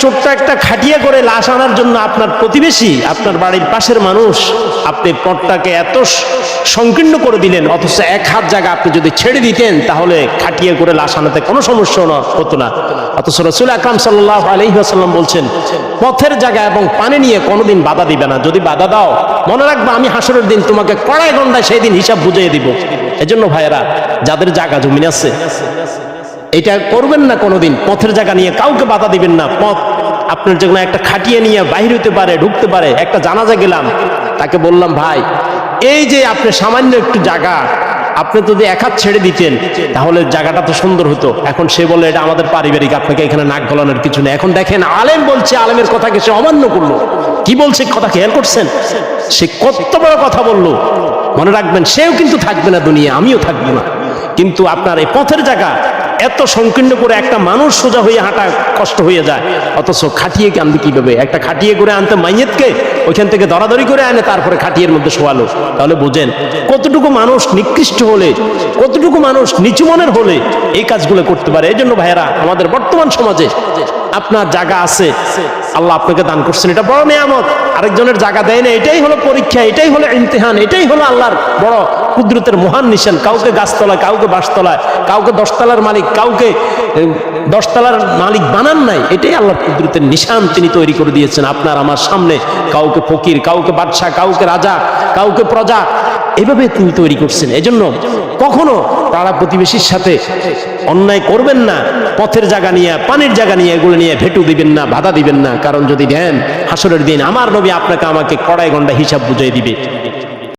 ছোট্ট একটা খাটিয়া করে লাশ আনার জন্য আপনার প্রতিবেশী, আপনার বাড়ির পাশের মানুষ, আপনি পথটাকে এত সংকীর্ণ করে দিলেন, অথচ এক হাত জায়গা আপনি যদি ছেড়ে দিতেন তাহলে খাটিয়া করে লাশ আনাতে কোনো সমস্যা হতো না। অথচ রাসূল আকরাম সাল্লাল্লাহু আলাইহি ওয়াসাল্লাম বলছেন, পথের জায়গা এবং পানি নিয়ে কোনোদিন বাধা দিবে না। যদি বাধা দাও, মনে রাখবে আমি হাসরের দিন তোমাকে কড়াই গন্ডায় সেই দিন হিসাব বুঝিয়ে দিব। এজন্য ভাইয়েরা, যাদের জায়গা জমিন আছে, এটা করবেন না কোনোদিন। পথের জায়গা নিয়ে কাউকে বাধা দিবেন না। পথ আপনার যেখানে একটা খাটিয়ে নিয়ে বাহির হতে পারে, ঢুকতে পারে। একটা জানাজা গেলাম, তাকে বললাম, ভাই এই যে আপনি সামান্য একটু জায়গা, আপনি যদি এক হাত ছেড়ে দিতেন তাহলে জায়গাটা তো সুন্দর হতো। এখন সে বলে এটা আমাদের পারিবারিক, আপনাকে এখানে নাক গলানোর কিছু নেই। এখন দেখেন আলেম বলছে, আলেমের কথাকে সে অমান্য করলো। কি বলছে কথা খেয়াল করছেন? সে কত বড় কথা বললো। মনে রাখবেন, সেও কিন্তু থাকবে না দুনিয়া, আমিও থাকবো না। কিন্তু আপনার এই পথের জায়গা এত সংকীর্ণ করে একটা মানুষ সোজা হয়ে হাঁটা কষ্ট হয়ে যায়, অথচ খাটিয়ে আনতে কিভাবে? একটা খাটিয়ে করে আনতে মাইয়েতকে ওইখান থেকে দরাদরি করে আনে, তারপরে খাটিয়ের মধ্যে শোয়ালো। তাহলে বোঝেন কতটুকু মানুষ নিকৃষ্ট হলে, কতটুকু মানুষ নিচু মনের হলে এই কাজগুলো করতে পারে। এই জন্য ভাইয়েরা, আমাদের বর্তমান সমাজে আপনার জায়গা আছে, আল্লাহ আপনাকে দান করছেন, এটা বড় নিয়ামত। আরেকজনের জায়গা দেয় না, এটাই হলো পরীক্ষা, এটাই হলো ইমতিহান, এটাই হলো আল্লাহর বড় কুদরতের মহান নিশান। কাউকে গাছতলায়, কাউকে বাসতলায়, কাউকে 10 তলার মালিক, কাউকে 10 তলার মালিক বানান নাই। এটাই আল্লাহর কুদরতের নিশান তিনি তৈরি করে দিয়েছেন আপনার আমার সামনে। কাউকে ফকির, কাউকে বাদশাহ, কাউকে রাজা, কাউকে প্রজা, এভাবে তিনি তৈরি করছেন। এজন্য কখনো পাড়া প্রতিবেশীর সাথে অন্যায় করবেন না। পথের জায়গা নিয়ে, পানির জায়গা নিয়ে, এগুলো নিয়ে ভেটু দিবেন না, বাধা দিবেন না। কারণ যদি দেন, হাসরের দিন আমার নবী আপনাকে আমাকে কড়াই গন্ডা হিসাব বুঝিয়ে দিবে।